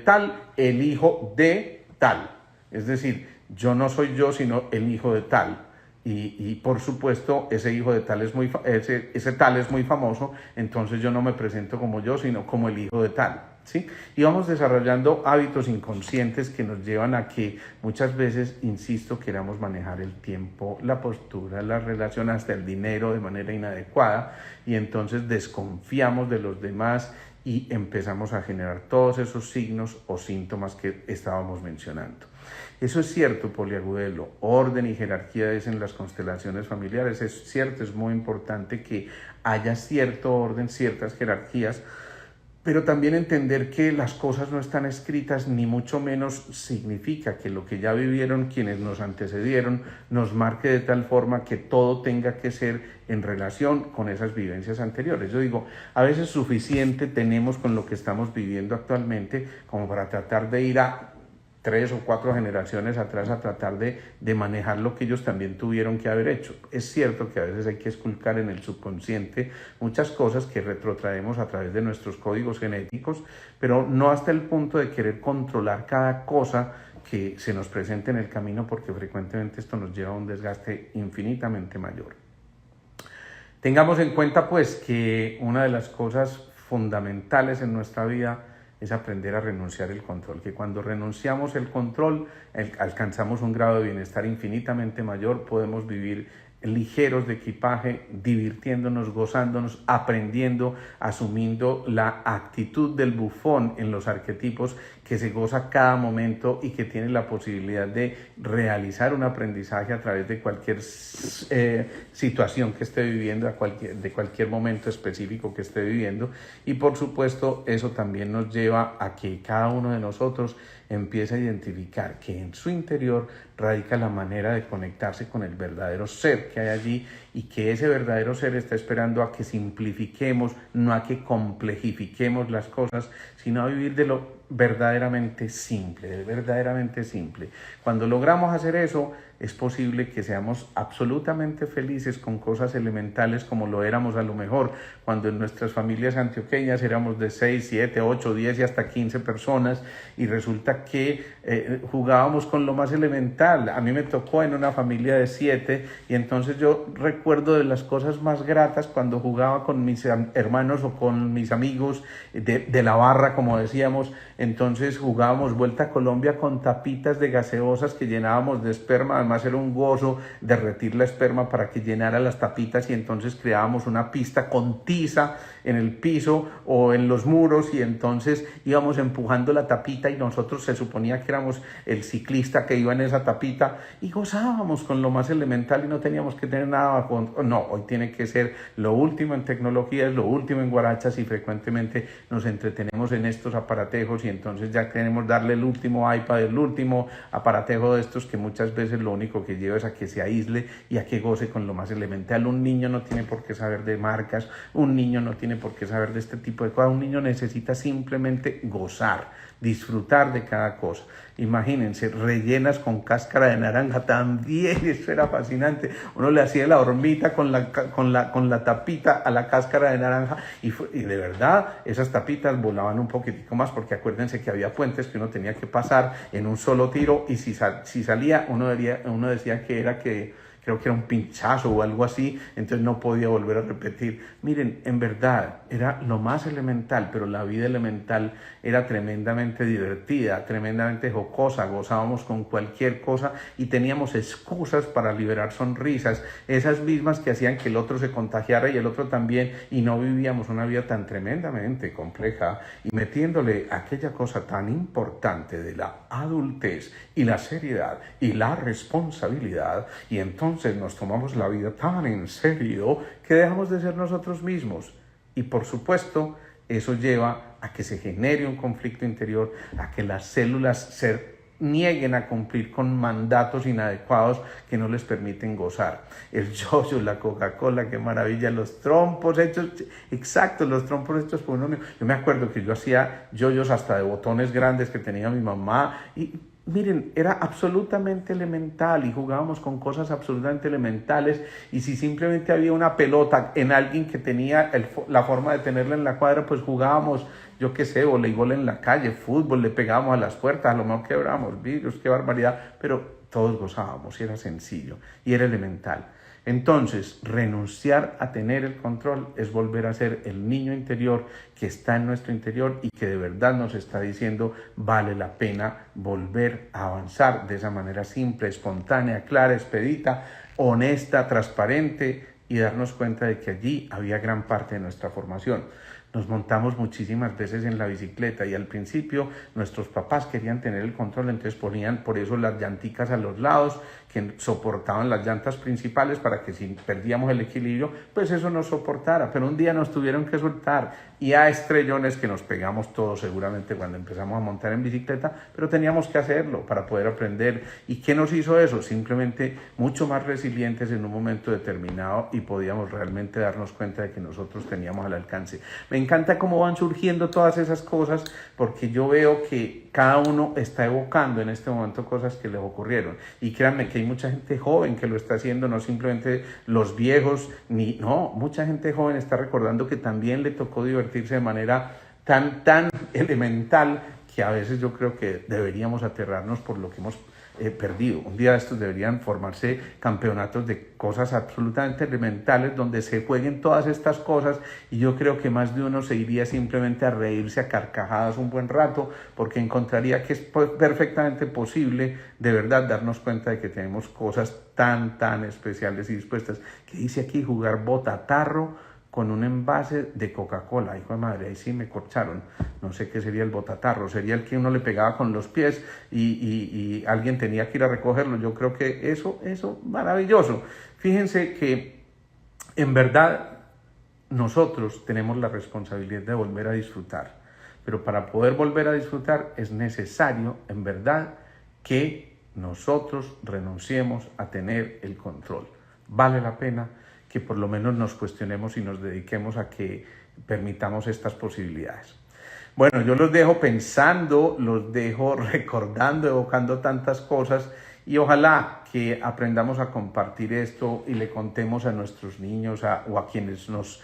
[SPEAKER 1] tal, el hijo de tal. Es decir, yo no soy yo, sino el hijo de tal. y por supuesto ese hijo de tal es ese tal es muy famoso, entonces yo no me presento como yo, sino como el hijo de tal, ¿sí? Y vamos desarrollando hábitos inconscientes que nos llevan a que muchas veces, insisto, queramos manejar el tiempo, la postura, la relación, hasta el dinero de manera inadecuada, y entonces desconfiamos de los demás y empezamos a generar todos esos signos o síntomas que estábamos mencionando. Eso es cierto, Poliagudelo, orden y jerarquía es en las constelaciones familiares, es cierto, es muy importante que haya cierto orden, ciertas jerarquías, pero también entender que las cosas no están escritas, ni mucho menos significa que lo que ya vivieron quienes nos antecedieron nos marque de tal forma que todo tenga que ser en relación con esas vivencias anteriores. Yo digo, a veces suficiente tenemos con lo que estamos viviendo actualmente como para tratar de ir a 3 o 4 generaciones atrás a tratar de manejar lo que ellos también tuvieron que haber hecho. Es cierto que a veces hay que esculcar en el subconsciente muchas cosas que retrotraemos a través de nuestros códigos genéticos, pero no hasta el punto de querer controlar cada cosa que se nos presente en el camino, porque frecuentemente esto nos lleva a un desgaste infinitamente mayor. Tengamos en cuenta pues que una de las cosas fundamentales en nuestra vida es aprender a renunciar el control, que cuando renunciamos el control alcanzamos un grado de bienestar infinitamente mayor, podemos vivir ligeros de equipaje, divirtiéndonos, gozándonos, aprendiendo, asumiendo la actitud del bufón en los arquetipos que se goza cada momento y que tiene la posibilidad de realizar un aprendizaje a través de cualquier situación que esté viviendo, de cualquier momento específico que esté viviendo. Y por supuesto eso también nos lleva a que cada uno de nosotros empiece a identificar que en su interior radica la manera de conectarse con el verdadero ser que hay allí, y que ese verdadero ser está esperando a que simplifiquemos, no a que complejifiquemos las cosas, sino a vivir de lo verdaderamente simple, verdaderamente simple. Cuando logramos hacer eso, es posible que seamos absolutamente felices con cosas elementales como lo éramos a lo mejor cuando en nuestras familias antioqueñas éramos de 6, 7, 8, 10 y hasta 15 personas, y resulta que jugábamos con lo más elemental. A mí me tocó en una familia de 7, y entonces yo recuerdo de las cosas más gratas cuando jugaba con mis hermanos o con mis amigos de la barra, como decíamos. Entonces jugábamos Vuelta a Colombia con tapitas de gaseosas que llenábamos de esperma. Además era un gozo derretir la esperma para que llenara las tapitas, y entonces creábamos una pista con tiza en el piso o en los muros, y entonces íbamos empujando la tapita y nosotros se suponía que éramos el ciclista que iba en esa tapita, y gozábamos con lo más elemental y no teníamos que tener nada no, hoy tiene que ser lo último en tecnologías, lo último en guarachas, y frecuentemente nos entretenemos en estos aparatejos, y entonces ya queremos darle el último iPad, el último aparatejo de estos, que muchas veces lo único que lleva es a que se aísle y a que goce con lo más elemental. Un niño no tiene por qué saber de marcas, un niño no tiene por qué saber de este tipo de cosas, un niño necesita simplemente gozar, disfrutar de cada cosa. Imagínense, rellenas con cáscara de naranja, también eso era fascinante. Uno le hacía la hormita con la tapita a la cáscara de naranja, y de verdad esas tapitas volaban un poquitico más, porque acuérdense que había puentes que uno tenía que pasar en un solo tiro, y si salía uno decía creo que era un pinchazo o algo así, entonces no podía volver a repetir. Miren, en verdad era lo más elemental, pero la vida elemental era tremendamente divertida, tremendamente jocosa, gozábamos con cualquier cosa y teníamos excusas para liberar sonrisas, esas mismas que hacían que el otro se contagiara y el otro también, y no vivíamos una vida tan tremendamente compleja, y metiéndole aquella cosa tan importante de la adultez y la seriedad y la responsabilidad, y entonces nos tomamos la vida tan en serio que dejamos de ser nosotros mismos. Y por supuesto, eso lleva a que se genere un conflicto interior, a que las células se nieguen a cumplir con mandatos inadecuados que no les permiten gozar. El yoyo, la Coca-Cola, qué maravilla, los trompos hechos, exacto, los trompos hechos por uno mismo. Yo me acuerdo que yo hacía yoyos hasta de botones grandes que tenía mi mamá, y miren, era absolutamente elemental, y jugábamos con cosas absolutamente elementales, y si simplemente había una pelota en alguien que tenía la forma de tenerla en la cuadra, pues jugábamos, yo qué sé, voleibol en la calle, fútbol, le pegábamos a las puertas, a lo mejor quebrábamos vidrios, qué barbaridad, pero todos gozábamos y era sencillo y era elemental. Entonces, renunciar a tener el control es volver a ser el niño interior que está en nuestro interior y que de verdad nos está diciendo vale la pena volver a avanzar de esa manera simple, espontánea, clara, expedita, honesta, transparente y darnos cuenta de que allí había gran parte de nuestra formación. Nos montamos muchísimas veces en la bicicleta y al principio nuestros papás querían tener el control, entonces ponían por eso las llanticas a los lados que soportaban las llantas principales para que si perdíamos el equilibrio, pues eso nos soportara, pero un día nos tuvieron que soltar y a estrellones que nos pegamos todos seguramente cuando empezamos a montar en bicicleta, pero teníamos que hacerlo para poder aprender. ¿Y qué nos hizo eso? Simplemente mucho más resilientes en un momento determinado y podíamos realmente darnos cuenta de que nosotros teníamos al alcance. Me encanta cómo van surgiendo todas esas cosas porque yo veo que cada uno está evocando en este momento cosas que les ocurrieron y créanme que hay mucha gente joven que lo está haciendo, no simplemente los viejos, mucha gente joven está recordando que también le tocó divertirse de manera tan elemental que a veces yo creo que deberíamos aterrarnos por lo que hemos perdido. Un día de estos deberían formarse campeonatos de cosas absolutamente elementales donde se jueguen todas estas cosas y yo creo que más de uno se iría simplemente a reírse a carcajadas un buen rato porque encontraría que es perfectamente posible de verdad darnos cuenta de que tenemos cosas tan especiales y dispuestas. Que dice aquí jugar botatarro con un envase de Coca-Cola. Hijo de madre, ahí sí me corcharon. No sé qué sería el botatarro. Sería el que uno le pegaba con los pies y alguien tenía que ir a recogerlo. Yo creo que eso, maravilloso. Fíjense que en verdad nosotros tenemos la responsabilidad de volver a disfrutar. Pero para poder volver a disfrutar es necesario, en verdad, que nosotros renunciemos a tener el control. Vale la pena que por lo menos nos cuestionemos y nos dediquemos a que permitamos estas posibilidades. Bueno, yo los dejo pensando, los dejo recordando, evocando tantas cosas y ojalá que aprendamos a compartir esto y le contemos a nuestros niños o a quienes nos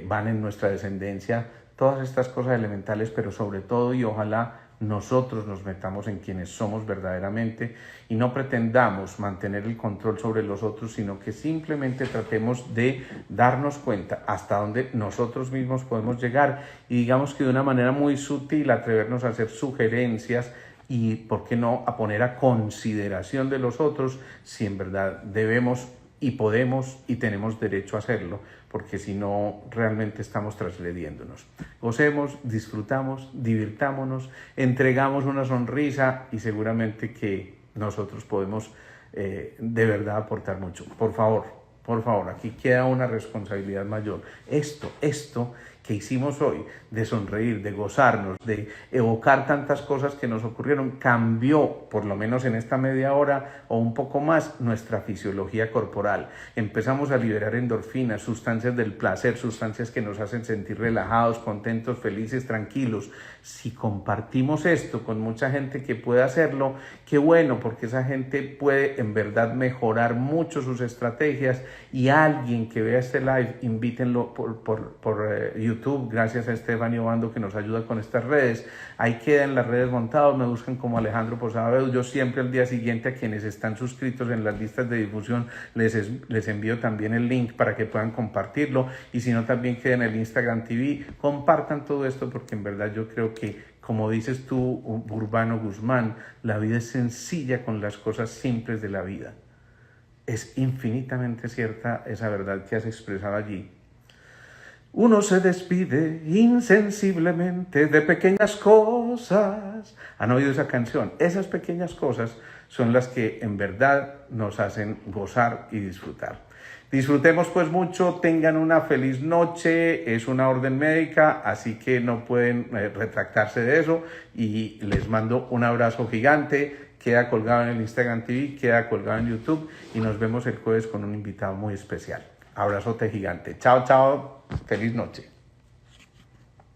[SPEAKER 1] van en nuestra descendencia todas estas cosas elementales, pero sobre todo y ojalá nosotros nos metamos en quienes somos verdaderamente y no pretendamos mantener el control sobre los otros, sino que simplemente tratemos de darnos cuenta hasta dónde nosotros mismos podemos llegar y digamos que de una manera muy sutil atrevernos a hacer sugerencias y, ¿por qué no?, a poner a consideración de los otros si en verdad debemos y podemos y tenemos derecho a hacerlo, porque si no, realmente estamos transgrediéndonos. Gocemos, disfrutamos, divirtámonos, entregamos una sonrisa y seguramente que nosotros podemos de verdad aportar mucho. Por favor, aquí queda una responsabilidad mayor. Esto que hicimos hoy, de sonreír, de gozarnos, de evocar tantas cosas que nos ocurrieron, cambió, por lo menos en esta media hora o un poco más, nuestra fisiología corporal. Empezamos a liberar endorfinas, sustancias del placer, sustancias que nos hacen sentir relajados, contentos, felices, tranquilos. Si compartimos esto con mucha gente que puede hacerlo, qué bueno, porque esa gente puede en verdad mejorar mucho sus estrategias y alguien que vea este live, invítenlo por YouTube, gracias a Esteban Obando que nos ayuda con estas redes. Ahí quedan las redes montadas, me buscan como Alejandro Posada Beus. Yo siempre al día siguiente a quienes están suscritos en las listas de difusión les envío también el link para que puedan compartirlo y si no también queda en el Instagram TV. Compartan todo esto porque en verdad yo creo que, como dices tú, Urbano Guzmán, la vida es sencilla con las cosas simples de la vida. Es infinitamente cierta esa verdad que has expresado allí. Uno se despide insensiblemente de pequeñas cosas. ¿Han oído esa canción? Esas pequeñas cosas son las que en verdad nos hacen gozar y disfrutar. Disfrutemos pues mucho, tengan una feliz noche, es una orden médica, así que no pueden retractarse de eso y les mando un abrazo gigante, queda colgado en el Instagram TV, queda colgado en YouTube y nos vemos el jueves con un invitado muy especial. Abrazote gigante. Chao, feliz noche.